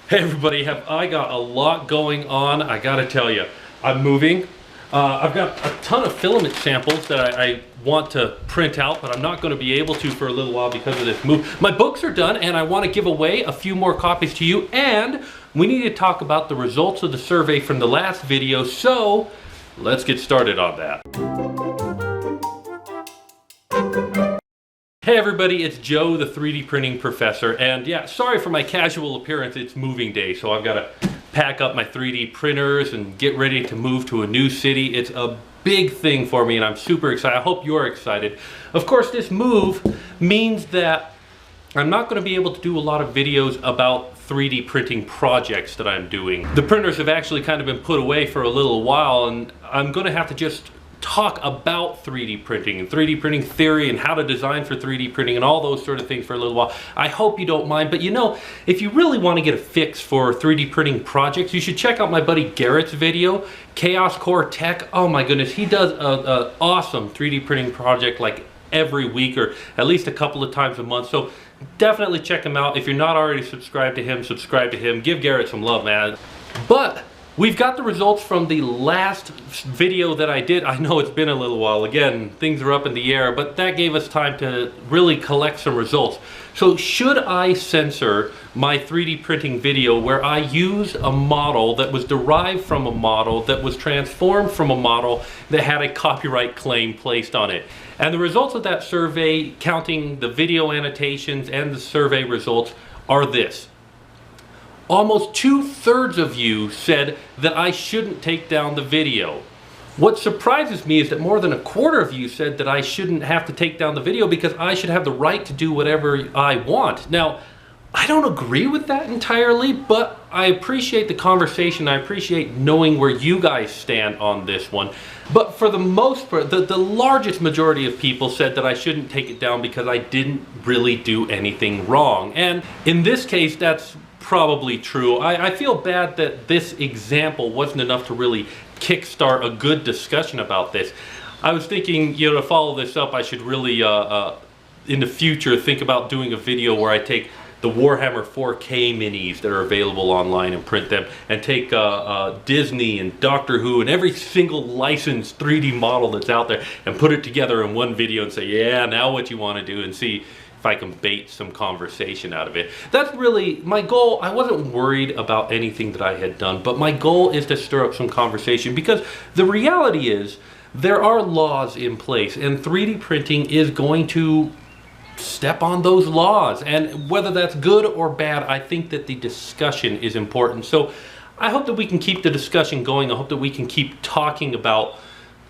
Hey everybody, have I got a lot going on. I gotta tell you, I'm moving. I've got a ton of filament samples that I want to print out, but I'm not going to be able to for a little while because of this move. My books are done and I want to give away a few more copies to you, and we need to talk about the results of the survey from the last video, so let's get started on that. Hey everybody, it's Joe, the 3D printing professor, and yeah, sorry for my casual appearance. It's moving day, so I've got to pack up my 3D printers and get ready to move to a new city. It's a big thing for me and I'm super excited. I hope you're excited. Of course, this move means that I'm not going to be able to do a lot of videos about 3D printing projects that I'm doing. The printers have actually kind of been put away for a little while, and I'm going to have to just talk about 3D printing and 3D printing theory and how to design for 3D printing and all those sort of things for a little while. I hope you don't mind, but you know, if you really want to get a fix for 3D printing projects, you should check out my buddy Garrett's video, Chaos Core Tech. Oh my goodness, he does an awesome 3D printing project like every week or at least a couple of times a month. So definitely check him out. If you're not already subscribed to him, subscribe to him. Give Garrett some love, man. But we've got the results from the last video that I did. I know it's been a little while. Again, things are up in the air, but that gave us time to really collect some results. So should I censor my 3D printing video where I use a model that was derived from a model that was transformed from a model that had a copyright claim placed on it? And the results of that survey, counting the video annotations and the survey results, are this. Almost 2/3 of you said that I shouldn't take down the video. What surprises me is that more than 1/4 of you said that I shouldn't have to take down the video because I should have the right to do whatever I want. Now, I don't agree with that entirely, but I appreciate the conversation. I appreciate knowing where you guys stand on this one. But for the most part, the largest majority of people said that I shouldn't take it down because I didn't really do anything wrong. And in this case, that's probably true. I feel bad that this example wasn't enough to really kickstart a good discussion about this. I was thinking, you know, to follow this up, I should really, in the future, think about doing a video where I take the Warhammer 4K minis that are available online and print them, and take Disney and Doctor Who and every single licensed 3D model that's out there and put it together in one video and say, yeah, now what you want to do, and see if I can bait some conversation out of it. That's really my goal. I wasn't worried about anything that I had done, but my goal is to stir up some conversation, because the reality is there are laws in place and 3D printing is going to step on those laws, and whether that's good or bad, I think that the discussion is important. So I hope that we can keep the discussion going. I hope that we can keep talking about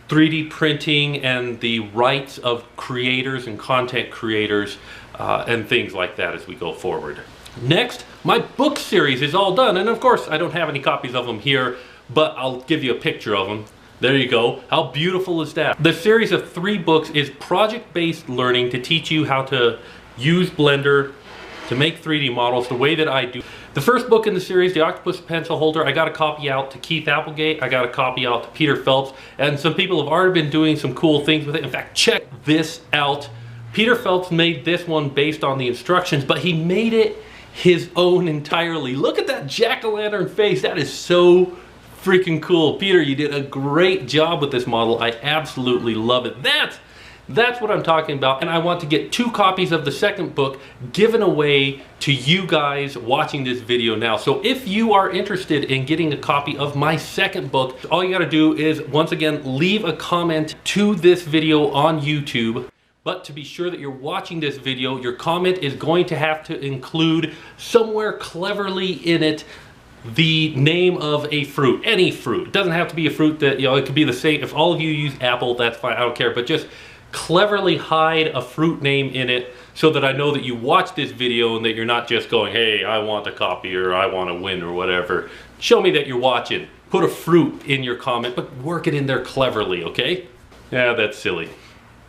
3D printing and the rights of creators and content creators and things like that as we go forward. Next, my book series is all done, and of course I don't have any copies of them here, but I'll give you a picture of them. There you go. How beautiful is that? The series of 3 books is project-based learning to teach you how to use Blender to make 3D models the way that I do. The first book in the series, the Octopus Pencil Holder, I got a copy out to Keith Applegate, I got a copy out to Peter Phelps, and some people have already been doing some cool things with it. In fact, check this out. Peter Phelps made this one based on the instructions, but he made it his own entirely. Look at that jack-o'-lantern face. That is so freaking cool. Peter, you did a great job with this model. I absolutely love it. That's what I'm talking about, and I want to get 2 copies of the second book given away to you guys watching this video now. So if you are interested in getting a copy of my second book, all you gotta do is, once again, leave a comment to this video on YouTube. But to be sure that you're watching this video, your comment is going to have to include somewhere cleverly in it the name of a fruit, any fruit. It doesn't have to be a fruit that, you know, it could be the same. If all of you use apple, that's fine, I don't care, but just cleverly hide a fruit name in it so that I know that you watch this video and that you're not just going, hey, I want a copy or I want to win or whatever. Show me that you're watching. Put a fruit in your comment, but work it in there cleverly, okay? Yeah, that's silly.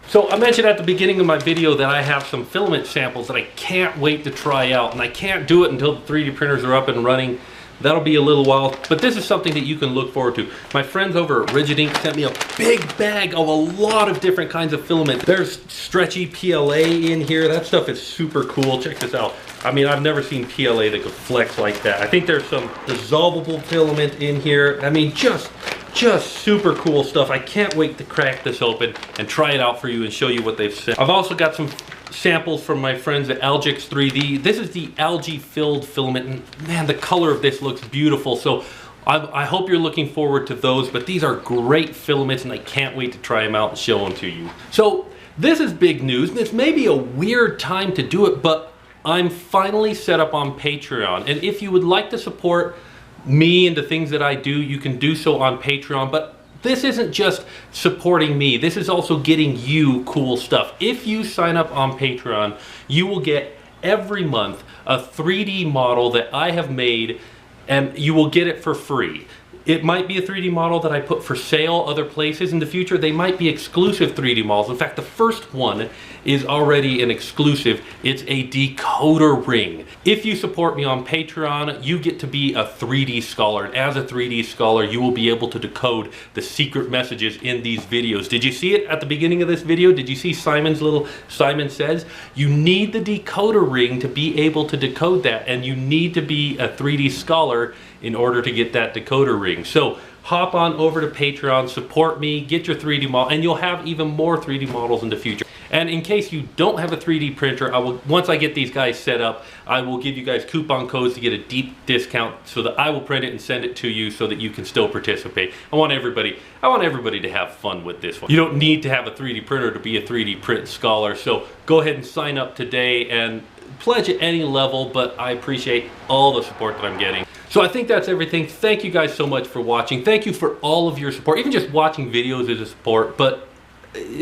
So I mentioned at the beginning of my video that I have some filament samples that I can't wait to try out, and I can't do it until the 3D printers are up and running. that'll be a little while, but this is something that you can look forward to. My friends over at Rigid Ink sent me a big bag of a lot of different kinds of filament. There's stretchy PLA in here. That stuff is super cool. Check this out. I mean, I've never seen PLA that could flex like that. I think there's some dissolvable filament in here. I mean, just super cool stuff. I can't wait to crack this open and try it out for you and show you what they've sent. I've also got some samples from my friends at Algix 3D. This is the algae filled filament, and man, the color of this looks beautiful. So I hope you're looking forward to those, but these are great filaments and I can't wait to try them out and show them to you. So this is big news. This may be a weird time to do it, but I'm finally set up on Patreon. And if you would like to support me and the things that I do, you can do so on Patreon. But this isn't just supporting me. This is also getting you cool stuff. If you sign up on Patreon, you will get every month a 3D model that I have made, and you will get it for free. It might be a 3D model that I put for sale other places in the future. They might be exclusive 3D models. In fact, the first one is already an exclusive. It's a decoder ring. If you support me on Patreon, you get to be a 3D scholar. And as a 3D scholar, you will be able to decode the secret messages in these videos. Did you see it at the beginning of this video? Did you see Simon Says? You need the decoder ring to be able to decode that, and you need to be a 3D scholar in order to get that decoder ring. So hop on over to Patreon, support me, get your 3D model, and you'll have even more 3D models in the future. And in case you don't have a 3D printer, once I get these guys set up, I will give you guys coupon codes to get a deep discount so that I will print it and send it to you so that you can still participate. I want everybody to have fun with this one. You don't need to have a 3D printer to be a 3D print scholar, so go ahead and sign up today and pledge at any level, but I appreciate all the support that I'm getting. So I think that's everything. Thank you guys so much for watching. Thank you for all of your support. Even just watching videos is a support, but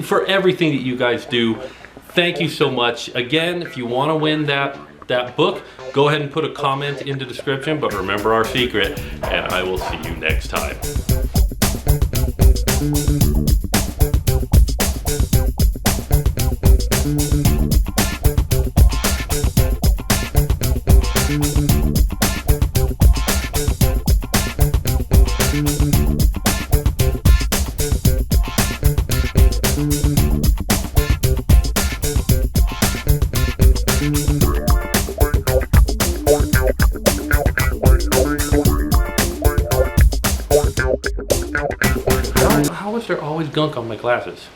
for everything that you guys do, thank you so much. Again, if you want to win that book, go ahead and put a comment in the description, but remember our secret, and I will see you next time. How is there always gunk on my glasses?